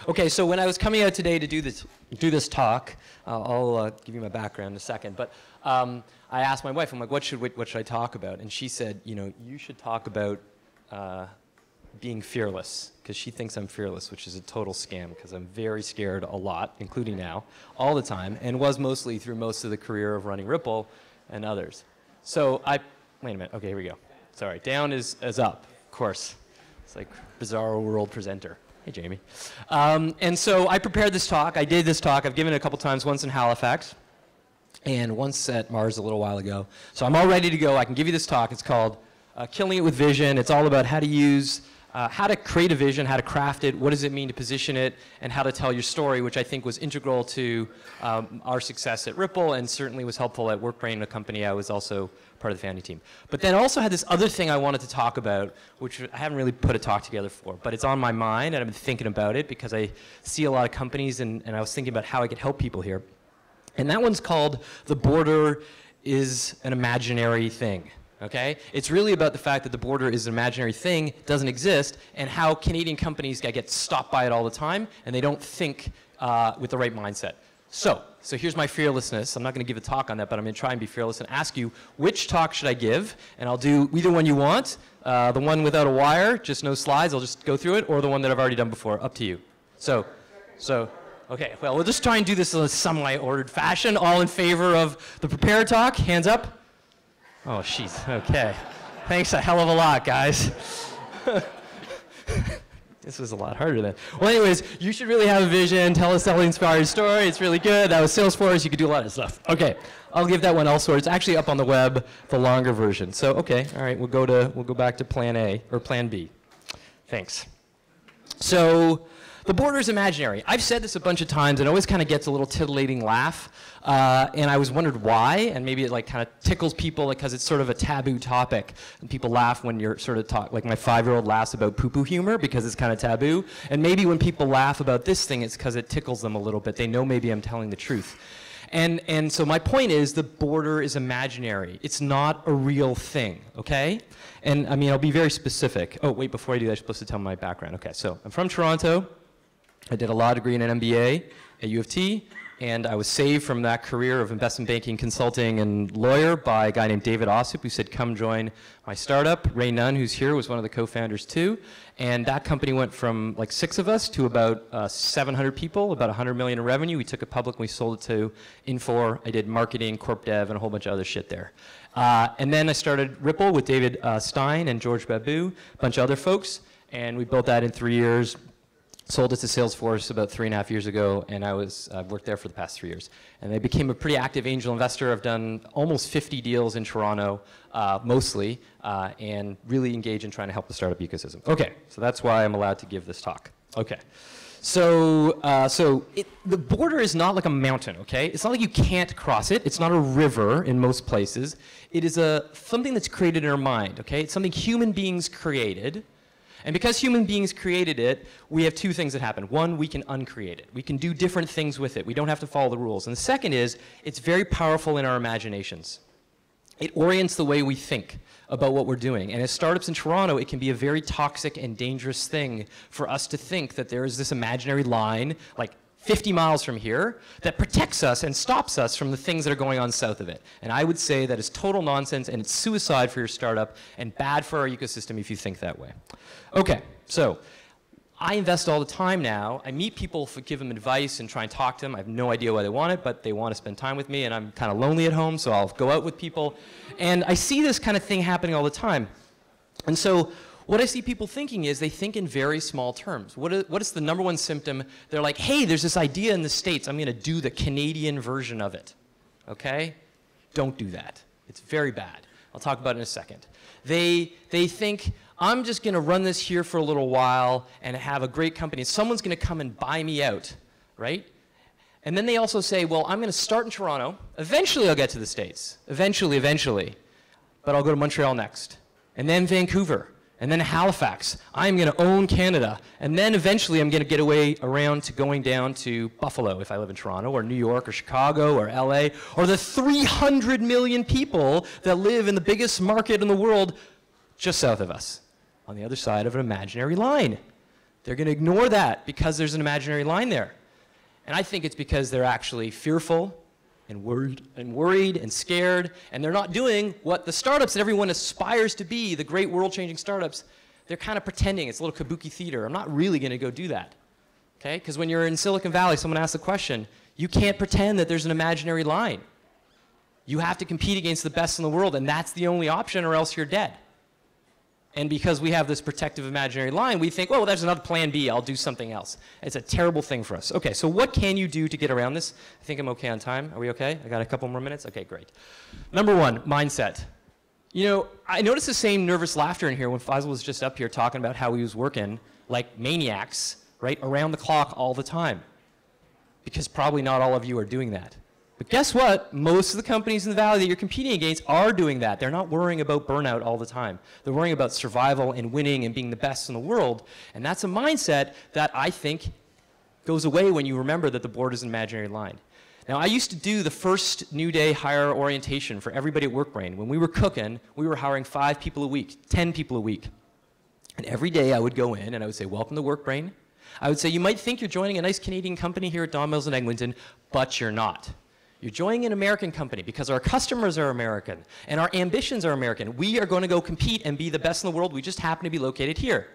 Okay, so when I was coming out today to do this talk, I'll give you my background in a second, but I asked my wife, I'm like, what should I talk about? And she said, you know, you should talk about being fearless, because she thinks I'm fearless, which is a total scam, because I'm very scared a lot, including now, all the time, and was mostly through most of the career of running Ripple and others. So wait a minute, okay, here we go. Sorry, down is up, of course. It's like Bizarro World presenter. Hey, Jamie. And so I prepared this talk. I did this talk. I've given it a couple times, once in Halifax and once at Mars a little while ago. So I'm all ready to go. I can give you this talk. It's called Killing It with Vision. It's all about how to use, how to create a vision, how to craft it, what does it mean to position it, and how to tell your story, which I think was integral to our success at Ripple and certainly was helpful at WorkBrain, a company I was also part of the founding team. But then also had this other thing I wanted to talk about, which I haven't really put a talk together for, but it's on my mind and I've been thinking about it because I see a lot of companies and I was thinking about how I could help people here. And that one's called The Border is an Imaginary Thing. Okay? It's really about the fact that the border is an imaginary thing, doesn't exist, and how Canadian companies get stopped by it all the time and they don't think with the right mindset. So here's my fearlessness. I'm not going to give a talk on that, but I'm going to try and be fearless and ask you, which talk should I give? And I'll do either one you want, the one without a wire, just no slides, I'll just go through it, or the one that I've already done before, up to you. Okay, well, we'll just try and do this in a semi-ordered fashion. All in favor of the prepared talk, hands up. Oh, jeez, okay. Thanks a hell of a lot, guys. This was a lot harder than. Well, anyways, you should really have a vision. Tell us the inspired story. It's really good. That was Salesforce. You could do a lot of stuff. Okay, I'll give that one elsewhere. It's actually up on the web, the longer version. So, okay, all right, we'll go back to Plan A or Plan B. Thanks. So, the border is imaginary. I've said this a bunch of times, and it always kind of gets a little titillating laugh. And I was wondered why, and maybe it like kind of tickles people because it's sort of a taboo topic. And people laugh when you're sort of like my 5-year-old laughs about poo-poo humor because it's kind of taboo. And maybe when people laugh about this thing, it's because it tickles them a little bit. They know maybe I'm telling the truth. And so my point is the border is imaginary. It's not a real thing, okay? And I mean, I'll be very specific. Oh, wait, before I do that, I'm supposed to tell my background. Okay, so I'm from Toronto. I did a law degree and an MBA at U of T, and I was saved from that career of investment banking, consulting, and lawyer by a guy named David Ossip, who said, come join my startup. Ray Nunn, who's here, was one of the co-founders too. And that company went from like 6 of us to about 700 people, about 100 million in revenue. We took it public and we sold it to Infor. I did marketing, corp dev, and a whole bunch of other shit there. And then I started Ripple with David Stein and George Babu, a bunch of other folks, and we built that in 3 years. Sold it to Salesforce about 3.5 years ago, and I've worked there for the past 3 years. And I became a pretty active angel investor. I've done almost 50 deals in Toronto, mostly, and really engage in trying to help the startup ecosystem. Okay, so that's why I'm allowed to give this talk. Okay, so the border is not like a mountain, okay? It's not like you can't cross it. It's not a river in most places. It is something that's created in our mind, okay? It's something human beings created. And because human beings created it, we have 2 things that happen. One, we can uncreate it. We can do different things with it. We don't have to follow the rules. And the second is, it's very powerful in our imaginations. It orients the way we think about what we're doing. And as startups in Toronto, it can be a very toxic and dangerous thing for us to think that there is this imaginary line, like 50 miles from here, that protects us and stops us from the things that are going on south of it. And I would say that is total nonsense, and it's suicide for your startup and bad for our ecosystem if you think that way. Okay, so I invest all the time now. I meet people, give them advice, and try and talk to them. I have no idea why they want it, but they want to spend time with me, and I'm kind of lonely at home, so I'll go out with people. And I see this kind of thing happening all the time. And so what I see people thinking is they think in very small terms. What is the #1 symptom? They're like, hey, there's this idea in the States. I'm going to do the Canadian version of it. Okay? Don't do that. It's very bad. I'll talk about it in a second. They think, I'm just going to run this here for a little while and have a great company. Someone's going to come and buy me out, right? And then they also say, well, I'm going to start in Toronto. Eventually, I'll get to the States. Eventually. But I'll go to Montreal next. And then Vancouver. And then Halifax. I'm going to own Canada. And then eventually, I'm going to get around to going down to Buffalo if I live in Toronto, or New York, or Chicago, or LA, or the 300 million people that live in the biggest market in the world just south of us, on the other side of an imaginary line. They're going to ignore that because there's an imaginary line there. And I think it's because they're actually fearful and worried and scared, and they're not doing what the startups that everyone aspires to be, the great world-changing startups, they're kind of pretending. It's a little kabuki theater. I'm not really going to go do that. Okay? Because when you're in Silicon Valley, someone asks a question, you can't pretend that there's an imaginary line. You have to compete against the best in the world, and that's the only option, or else you're dead. And because we have this protective imaginary line, we think, oh, well, there's another plan B. I'll do something else. It's a terrible thing for us. Okay, so what can you do to get around this? I think I'm okay on time. Are we okay? I got a couple more minutes? Okay, great. Number one, mindset. You know, I noticed the same nervous laughter in here when Faisal was just up here talking about how he was working like maniacs, right, around the clock all the time. Because probably not all of you are doing that. But guess what? Most of the companies in the Valley that you're competing against are doing that. They're not worrying about burnout all the time. They're worrying about survival and winning and being the best in the world. And that's a mindset that I think goes away when you remember that the board is an imaginary line. Now, I used to do the first New Day hire orientation for everybody at WorkBrain. When we were cooking, we were hiring 5 people a week, 10 people a week. And every day I would go in and I would say, welcome to WorkBrain. I would say, you might think you're joining a nice Canadian company here at Don Mills in Eglinton, but you're not. You're joining an American company because our customers are American and our ambitions are American. We are going to go compete and be the best in the world. We just happen to be located here.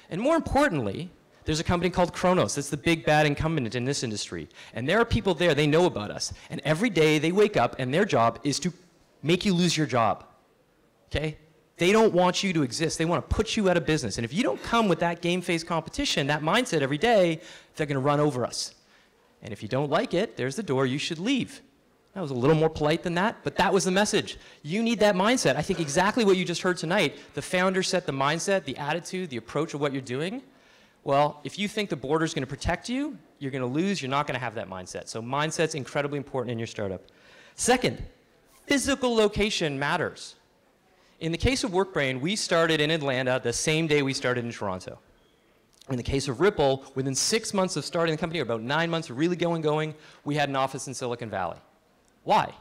And more importantly, there's a company called Kronos. That's the big bad incumbent in this industry. And there are people there, they know about us. And every day they wake up and their job is to make you lose your job. Okay? They don't want you to exist. They want to put you out of business. And if you don't come with that game face competition, that mindset every day, they're going to run over us. And if you don't like it, there's the door, you should leave. That was a little more polite than that, but that was the message. You need that mindset. I think exactly what you just heard tonight, the founder set the mindset, the attitude, the approach of what you're doing. Well, if you think the border's going to protect you, you're going to lose, you're not going to have that mindset. So mindset's incredibly important in your startup. Second, physical location matters. In the case of WorkBrain, we started in Atlanta the same day we started in Toronto. In the case of Ripple, within 6 months of starting the company, or about 9 months of really going, we had an office in Silicon Valley. Why?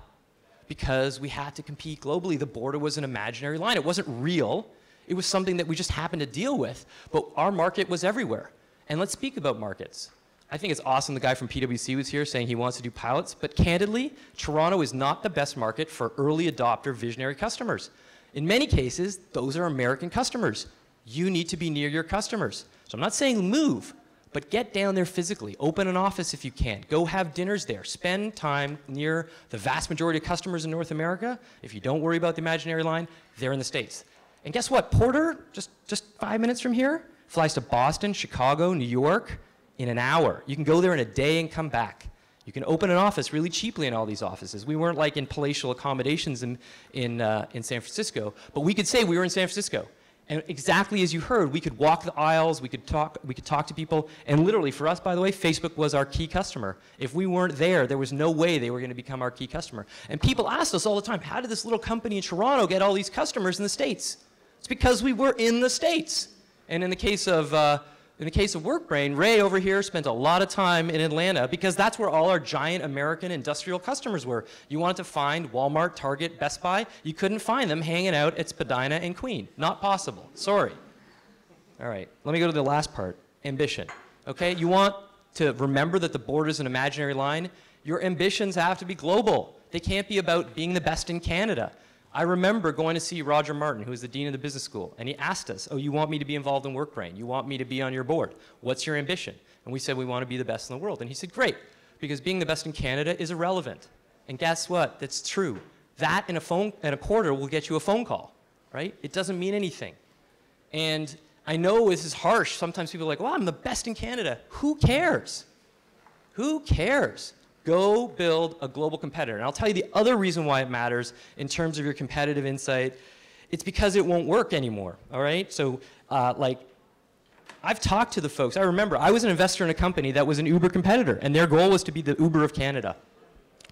Because we had to compete globally. The border was an imaginary line. It wasn't real. It was something that we just happened to deal with. But our market was everywhere. And let's speak about markets. I think it's awesome the guy from PwC was here saying he wants to do pilots. But candidly, Toronto is not the best market for early adopter visionary customers. In many cases, those are American customers. You need to be near your customers. So I'm not saying move, but get down there physically. Open an office if you can. Go have dinners there. Spend time near the vast majority of customers in North America. If you don't worry about the imaginary line, they're in the States. And guess what? Porter, just 5 minutes from here, flies to Boston, Chicago, New York in an hour. You can go there in a day and come back. You can open an office really cheaply in all these offices. We weren't like in palatial accommodations in San Francisco, but we could say we were in San Francisco. And exactly as you heard, we could walk the aisles, we could talk to people, and literally for us, by the way, Facebook was our key customer. If we weren't there, there was no way they were going to become our key customer. And people asked us all the time, how did this little company in Toronto get all these customers in the States? It's because we were in the States. And in the case of WorkBrain, Ray over here spent a lot of time in Atlanta because that's where all our giant American industrial customers were. You wanted to find Walmart, Target, Best Buy. You couldn't find them hanging out at Spadina and Queen. Not possible. Sorry. All right. Let me go to the last part. Ambition. Okay? You want to remember that the border is an imaginary line. Your ambitions have to be global. They can't be about being the best in Canada. I remember going to see Roger Martin, who was the dean of the business school, and he asked us, oh, you want me to be involved in WorkBrain? You want me to be on your board? What's your ambition? And we said, we want to be the best in the world. And he said, great, because being the best in Canada is irrelevant. And guess what? That's true. That and a quarter will get you a phone call, right? It doesn't mean anything. And I know this is harsh. Sometimes people are like, well, I'm the best in Canada. Who cares? Who cares? Go build a global competitor. And I'll tell you the other reason why it matters in terms of your competitive insight. It's because it won't work anymore, all right? So, like, I've talked to the folks. I remember I was an investor in a company that was an Uber competitor, and their goal was to be the Uber of Canada.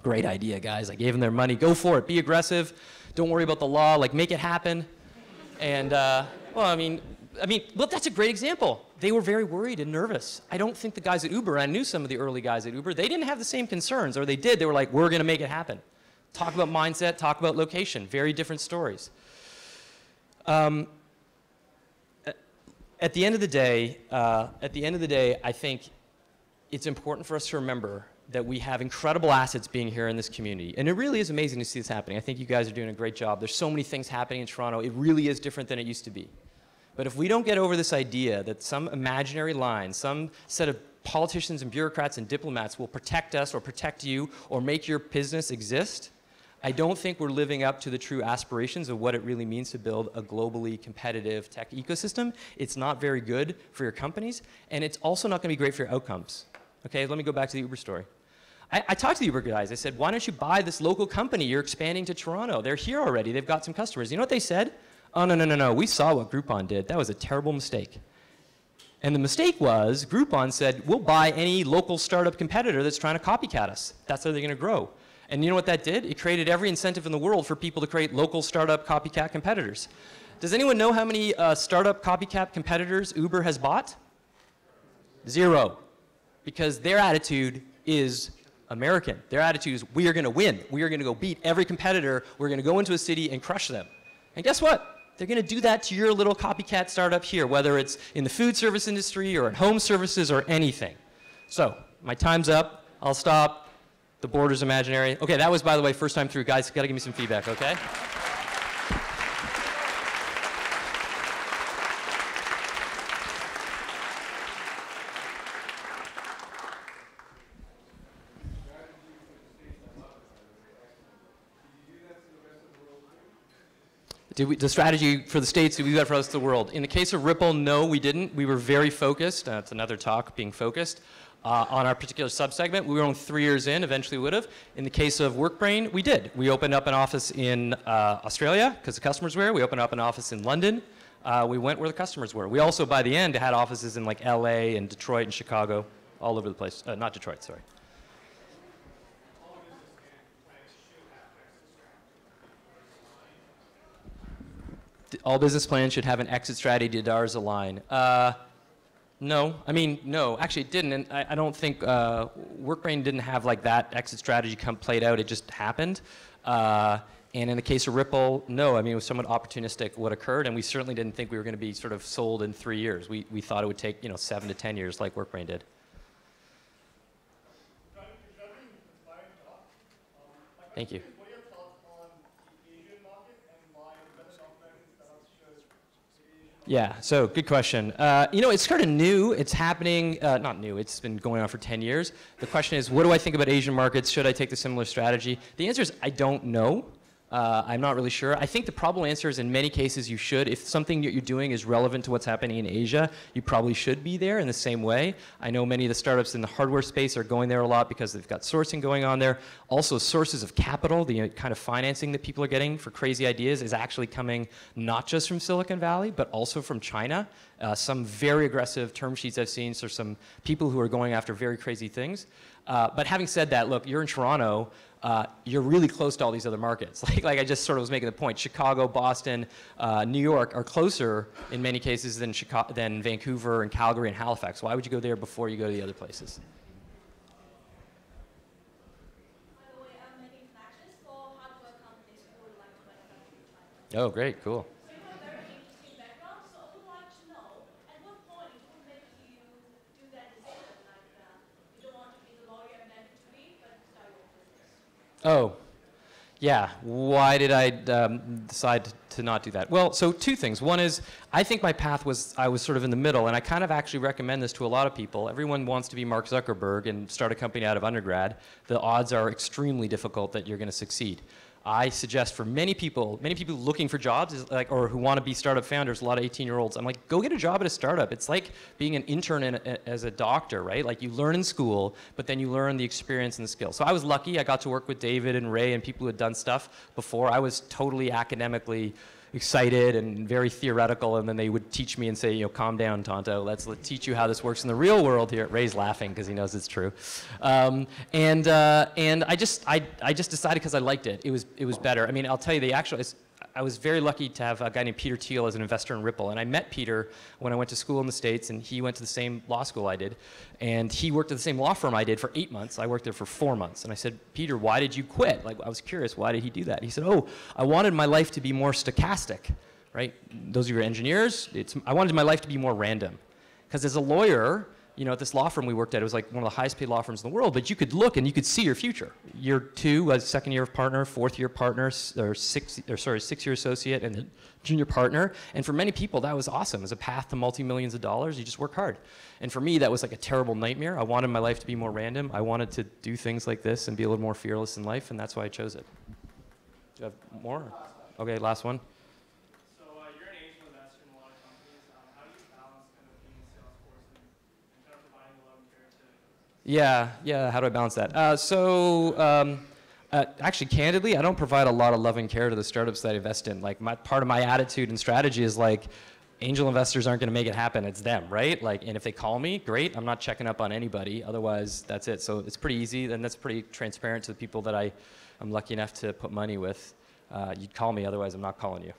Great idea, guys. I gave them their money. Go for it. Be aggressive. Don't worry about the law. Like, make it happen. And, well, I mean, look, that's a great example. They were very worried and nervous. I don't think the guys at Uber, I knew some of the early guys at Uber, they didn't have the same concerns, or they did. They were like, we're going to make it happen. Talk about mindset, talk about location. Very different stories. at the end of the day, I think it's important for us to remember that we have incredible assets being here in this community. And it really is amazing to see this happening. I think you guys are doing a great job. There's so many things happening in Toronto. It really is different than it used to be. But if we don't get over this idea that some imaginary line, some set of politicians and bureaucrats and diplomats will protect us or protect you or make your business exist, I don't think we're living up to the true aspirations of what it really means to build a globally competitive tech ecosystem. It's not very good for your companies, and it's also not going to be great for your outcomes. Okay, let me go back to the Uber story. I talked to the Uber guys. I said, why don't you buy this local company? You're expanding to Toronto. They're here already. They've got some customers. You know what they said? Oh, no. We saw what Groupon did. That was a terrible mistake. And the mistake was Groupon said, we'll buy any local startup competitor that's trying to copycat us. That's how they're going to grow. And you know what that did? It created every incentive in the world for people to create local startup copycat competitors. Does anyone know how many startup copycat competitors Uber has bought? 0. Because their attitude is American. Their attitude is, we are going to win. We are going to go beat every competitor. We're going to go into a city and crush them. And guess what? They're going to do that to your little copycat startup here, whether it's in the food service industry or in home services or anything. So my time's up. I'll stop. The border's imaginary. Okay, that was, by the way, first time through. Guys, got to give me some feedback, okay? The strategy for the States, did we do that for the rest of the world? In the case of Ripple, no, we didn't. We were very focused. It's another talk, being focused on our particular subsegment. We were only 3 years in, eventually would have. In the case of WorkBrain, we did. We opened up an office in Australia because the customers were here. We opened up an office in London. We went where the customers were. We also, by the end, had offices in like LA and Detroit and Chicago, all over the place. Not Detroit, sorry. All business plans should have an exit strategy. Did ours align? No. I mean, no. Actually, it didn't. And I don't think WorkBrain didn't have like that exit strategy played out. It just happened. And in the case of Ripple, no. I mean, it was somewhat opportunistic what occurred, and we certainly didn't think we were going to be sort of sold in 3 years. We thought it would take 7 to 10 years, like WorkBrain did. Thank you. Yeah, so good question. It's kind of new. It's happening, not new, it's been going on for 10 years. The question is, what do I think about Asian markets? Should I take the similar strategy? The answer is, I don't know. I'm not really sure. I think the probable answer is in many cases you should. If something that you're doing is relevant to what's happening in Asia, you probably should be there in the same way. I know many of the startups in the hardware space are going there a lot because they've got sourcing going on there. Also, sources of capital, the kind of financing that people are getting for crazy ideas is actually coming not just from Silicon Valley, but also from China. Some very aggressive term sheets I've seen, so some people who are going after very crazy things. But having said that, look, you're in Toronto. You're really close to all these other markets. Like I just sort of was making the point, Chicago, Boston, New York are closer in many cases than Vancouver and Calgary and Halifax. Why would you go there before you go to the other places? By the way, I'm making connections for hardware companies who would like to manufacture in China. Oh, great, cool. So you have a very interesting background, so I would like to know at what point it would make you do that decision, like you don't want to be the lawyer and then to leave, but start your business. Oh, yeah. Why did I decide to not do that? Well, so 2 things. One is, I think my path was, I was sort of in the middle, and I kind of actually recommend this to a lot of people. Everyone wants to be Mark Zuckerberg and start a company out of undergrad. The odds are extremely difficult that you're going to succeed. I suggest for many people looking for jobs or who want to be startup founders, a lot of 18-year-olds, I'm like, go get a job at a startup. It's like being an intern as a doctor, right? Like you learn in school, but then you learn the experience and the skills. So I was lucky. I got to work with David and Ray and people who had done stuff before. I was totally academically excited and very theoretical, and then they would teach me and say, calm down, Tonto. Let's teach you how this works in the real world here. Ray's laughing because he knows it's true. And I just decided because I liked it. It was better. I mean, I'll tell you, I was very lucky to have a guy named Peter Thiel as an investor in Ripple. And I met Peter when I went to school in the States, and he went to the same law school I did. And he worked at the same law firm I did for 8 months. I worked there for 4 months. And I said, Peter, why did you quit? Like, I was curious, why did he do that? He said, oh, I wanted my life to be more stochastic. right? Those are your engineers. I wanted my life to be more random. Because as a lawyer, you know, at this law firm we worked at, it was like one of the highest paid law firms in the world, but you could look and you could see your future. Year 2 as second year partner, fourth year partner, or 6-year associate, and then junior partner. And for many people, that was awesome. As a path to multi-millions of dollars, you just work hard. And for me, that was like a terrible nightmare. I wanted my life to be more random. I wanted to do things like this and be a little more fearless in life, and that's why I chose it. Do you have more? Okay, last one. You're an angel investor in a lot of companies. How do you balance kind of being a Salesforce and kind of providing the love and care to? Yeah, how do I balance that? Actually, candidly, I don't provide a lot of love and care to the startups that I invest in. Like, part of my attitude and strategy is like, angel investors aren't going to make it happen. It's them, right? Like, and if they call me, great. I'm not checking up on anybody. Otherwise, that's it. So it's pretty easy, and that's pretty transparent to the people that I'm lucky enough to put money with. You'd call me, otherwise I'm not calling you.